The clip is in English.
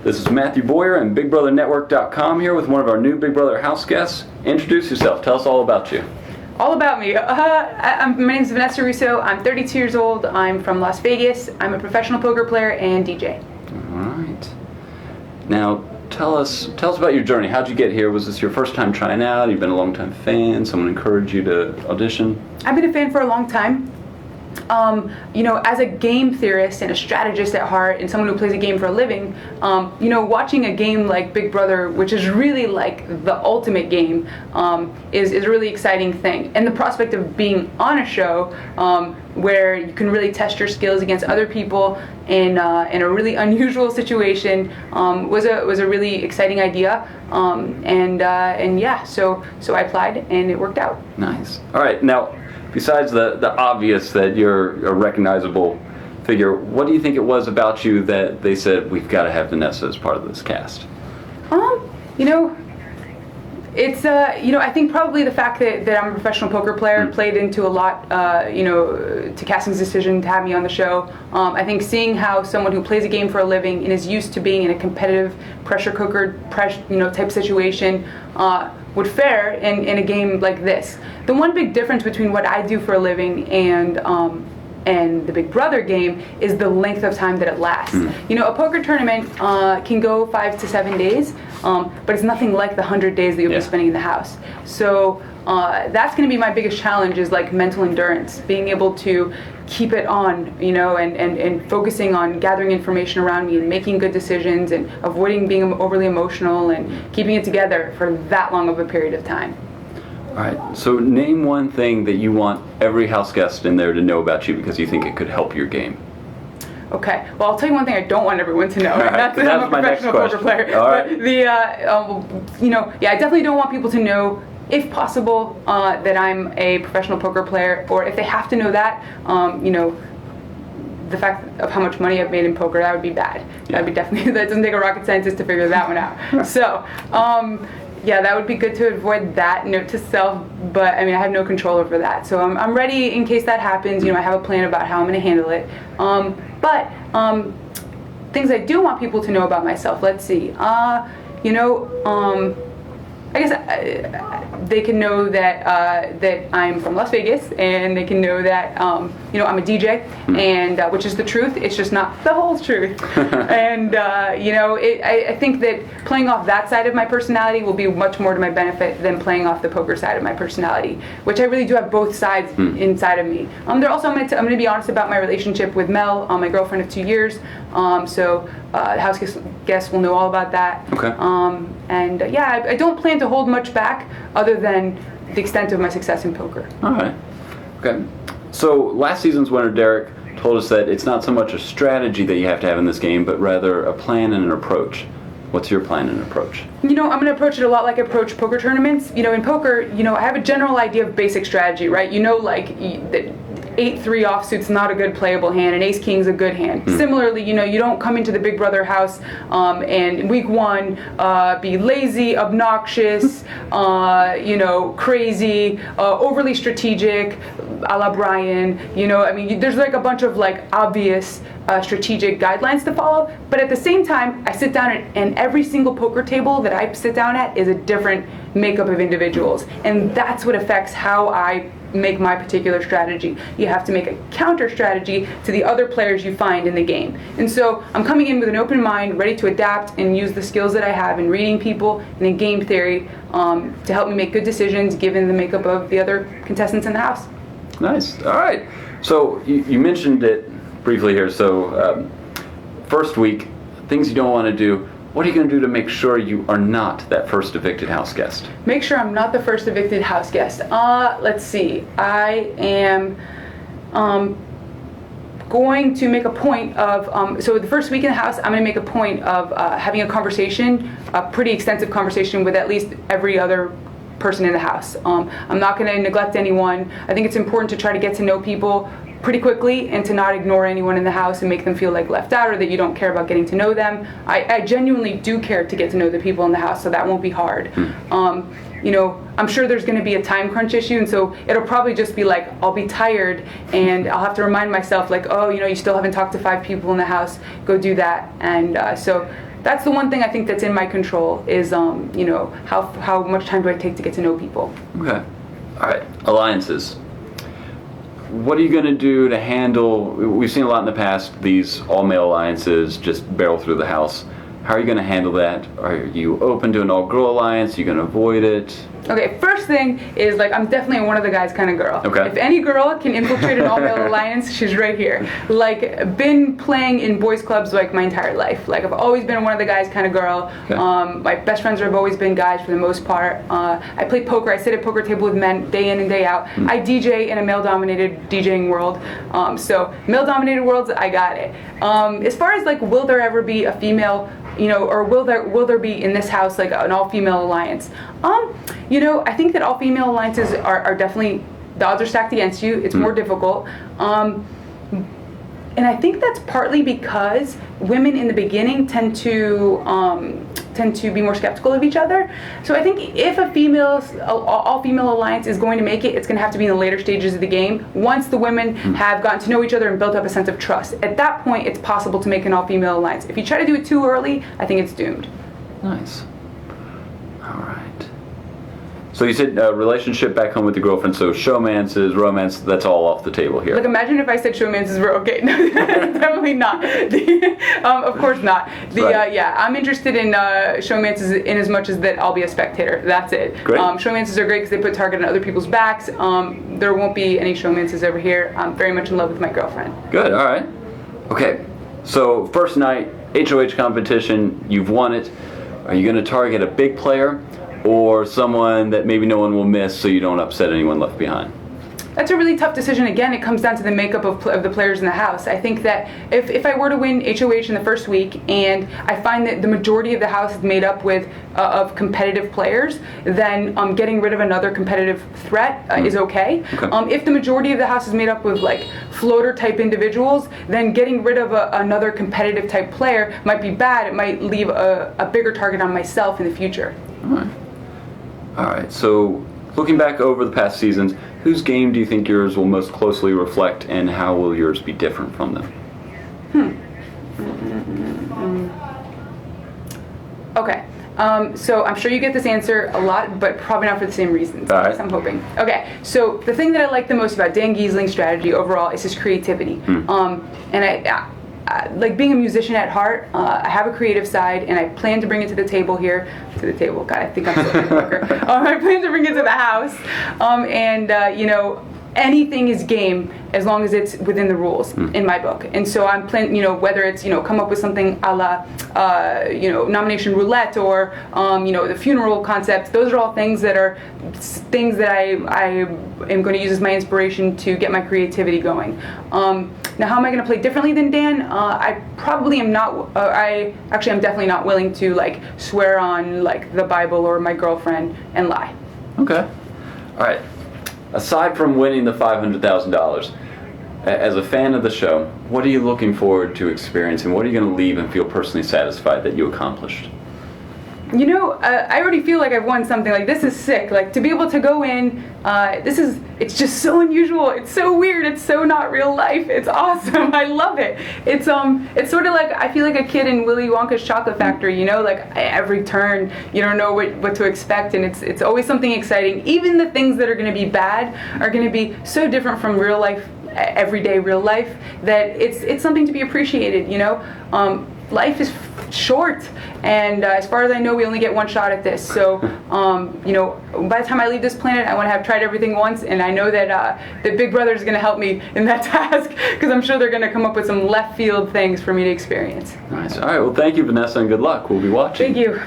This is Matthew Boyer and BigBrotherNetwork.com here with one of our new Big Brother house guests. Introduce yourself. Tell us all about you. All about me. My name is Vanessa Rousso. I'm 32 years old. I'm from Las Vegas. I'm a professional poker player and DJ. All right. Now, tell us about your journey. How'd you get here? Was this your first time trying out? You've been a long-time fan? Someone encouraged you to audition? I've been a fan for a long time. As a game theorist and a strategist at heart and someone who plays a game for a living, watching a game like Big Brother, which is really like the ultimate game, is a really exciting thing. And the prospect of being on a show where you can really test your skills against other people in a really unusual situation was a really exciting idea. So I applied and it worked out. Nice. All right. Now, besides the obvious that you're a recognizable figure, what do you think it was about you that they said, we've got to have Vanessa as part of this cast? It's I think probably the fact that I'm a professional poker player played into a lot, to casting's decision to have me on the show. I think seeing how someone who plays a game for a living and is used to being in a competitive pressure cooker type situation would fare in a game like this. The one big difference between what I do for a living and the Big Brother game is the length of time that it lasts. A poker tournament can go 5 to 7 days, but it's nothing like the 100 days that you'll be spending in the house. So that's going to be my biggest challenge, is like mental endurance, being able to keep it on, and focusing on gathering information around me and making good decisions and avoiding being overly emotional and keeping it together for that long of a period of time. All right, so name one thing that you want every house guest in there to know about you because you think it could help your game. Okay, well, I'll tell you one thing I don't want everyone to know. All right, that's that I'm a professional poker player. All right. But I definitely don't want people to know, if possible, that I'm a professional poker player, or if they have to know that, the fact of how much money I've made in poker, that would be bad. Yeah. That doesn't take a rocket scientist to figure that one out. So, that would be good to avoid that, note to self, but I have no control over that. So I'm ready in case that happens. I have a plan about how I'm going to handle it. But things I do want people to know about myself, let's see. I guess they can know that I'm from Las Vegas, and they can know that I'm a DJ, and which is the truth. It's just not the whole truth. And I think that playing off that side of my personality will be much more to my benefit than playing off the poker side of my personality, which I really do have both sides inside of me. I'm going to be honest about my relationship with Mel, my girlfriend of 2 years. So the house guests will know all about that. Okay. I don't plan to hold much back other than the extent of my success in poker. All right. Okay. So last season's winner, Derek, told us that it's not so much a strategy that you have to have in this game, but rather a plan and an approach. What's your plan and approach? I'm going to approach it a lot like I approach poker tournaments. In poker, I have a general idea of basic strategy, right? 8-3 offsuit's not a good playable hand, and Ace King's a good hand. Similarly, you don't come into the Big Brother house and in week 1 be lazy, obnoxious, crazy, overly strategic, a la Brian. There's like a bunch of obvious strategic guidelines to follow, but at the same time, I sit down and every single poker table that I sit down at is a different makeup of individuals, and that's what affects how I make my particular strategy. You have to make a counter strategy to the other players you find in the game. And so I'm coming in with an open mind, ready to adapt and use the skills that I have in reading people and in game theory to help me make good decisions given the makeup of the other contestants in the house. Nice. All right. So you mentioned it briefly here. So first week, things you don't want to do. What are you going to do to make sure you are not that first evicted house guest? Make sure I'm not the first evicted house guest. Let's see. I am going to make a point of, so the first week in the house, I'm going to make a point of having a conversation, a pretty extensive conversation with at least every other person in the house. I'm not going to neglect anyone. I think it's important to try to get to know people pretty quickly and to not ignore anyone in the house and make them feel like left out or that you don't care about getting to know them. I genuinely do care to get to know the people in the house, so that won't be hard. I'm sure there's going to be a time crunch issue, and so it'll probably just be like I'll be tired and I'll have to remind myself you still haven't talked to 5 people in the house, go do that. And so that's the one thing I think that's in my control is, you know, how much time do I take to get to know people. Okay. All right. Alliances. What are you going to do to handle, we've seen a lot in the past, these all-male alliances just barrel through the house. How are you going to handle that? Are you open to an all-girl alliance? Are you going to avoid it? Okay, first thing is, like, I'm definitely a one of the guys kind of girl. Okay. If any girl can infiltrate an all-male alliance, she's right here. Like, been playing in boys clubs, like, my entire life. Like, I've always been one of the guys kind of girl. Okay. My best friends have always been guys for the most part. I play poker. I sit at poker table with men day in and day out. I DJ in a male-dominated DJing world. So, male-dominated worlds, I got it. As far as, like, will there ever be a female, you know, or will there be in this house, like, an all-female alliance? You know, I think that all-female alliances are definitely, the odds are stacked against you. It's more difficult. And I think that's partly because women in the beginning tend to be more skeptical of each other. So I think if all-female alliance is going to make it, it's going to have to be in the later stages of the game. Once the women have gotten to know each other and built up a sense of trust. At that point, it's possible to make an all-female alliance. If you try to do it too early, I think it's doomed. Nice. All right. So you said relationship back home with your girlfriend, so showmances, romance, that's all off the table here. Like, imagine if I said showmances were okay. No, definitely not. Of course not. Right. Yeah, I'm interested in showmances in as much as that I'll be a spectator. That's it. Great. Showmances are great because they put target on other people's backs. There won't be any showmances over here. I'm very much in love with my girlfriend. Good, all right. Okay, so first night, HOH competition, you've won it. Are you going to target a big player or someone that maybe no one will miss so you don't upset anyone left behind? That's a really tough decision. Again, it comes down to the makeup of the players in the house. I think that if I were to win HOH in the first week and I find that the majority of the house is made up with of competitive players, then getting rid of another competitive threat is okay. If the majority of the house is made up with, like, floater type individuals, then getting rid of another competitive type player might be bad. It might leave a bigger target on myself in the future. All right, so looking back over the past seasons, whose game do you think yours will most closely reflect, and how will yours be different from them? Okay. So I'm sure you get this answer a lot, but probably not for the same reasons. All right. I'm hoping. Okay. So the thing that I like the most about Dan Giesling's strategy overall is his creativity. And I like, being a musician at heart, I have a creative side, and I plan to bring it to the table here. To the table. God, I think I'm so poker. I plan to bring it to the house. You know, anything is game as long as it's within the rules in my book. And so I'm planning, you know, whether it's, you know, come up with something a la, you know, nomination roulette or, you know, the funeral concept. Those are all things that I am going to use as my inspiration to get my creativity going. Now, how am I going to play differently than Dan? I probably am not. I'm definitely not willing to, like, swear on, like, the Bible or my girlfriend and lie. Okay. All right. Aside from winning the $500,000, as a fan of the show, what are you looking forward to experiencing? What are you going to leave and feel personally satisfied that you accomplished? You know, I already feel like I've won something. Like, this is sick. Like, to be able to go in, it's just so unusual. It's so weird. It's so not real life. It's awesome. I love it. It's sort of like, I feel like a kid in Willy Wonka's chocolate factory, you know, like, every turn, you don't know what to expect, and it's always something exciting. Even the things that are going to be bad are going to be so different from real life, everyday real life, that it's something to be appreciated, you know? Life is short, and as far as I know, we only get one shot at this. So, you know, by the time I leave this planet, I want to have tried everything once, and I know that Big Brother is going to help me in that task, because I'm sure they're going to come up with some left field things for me to experience. Nice. All right. Well, thank you, Vanessa, and good luck. We'll be watching. Thank you.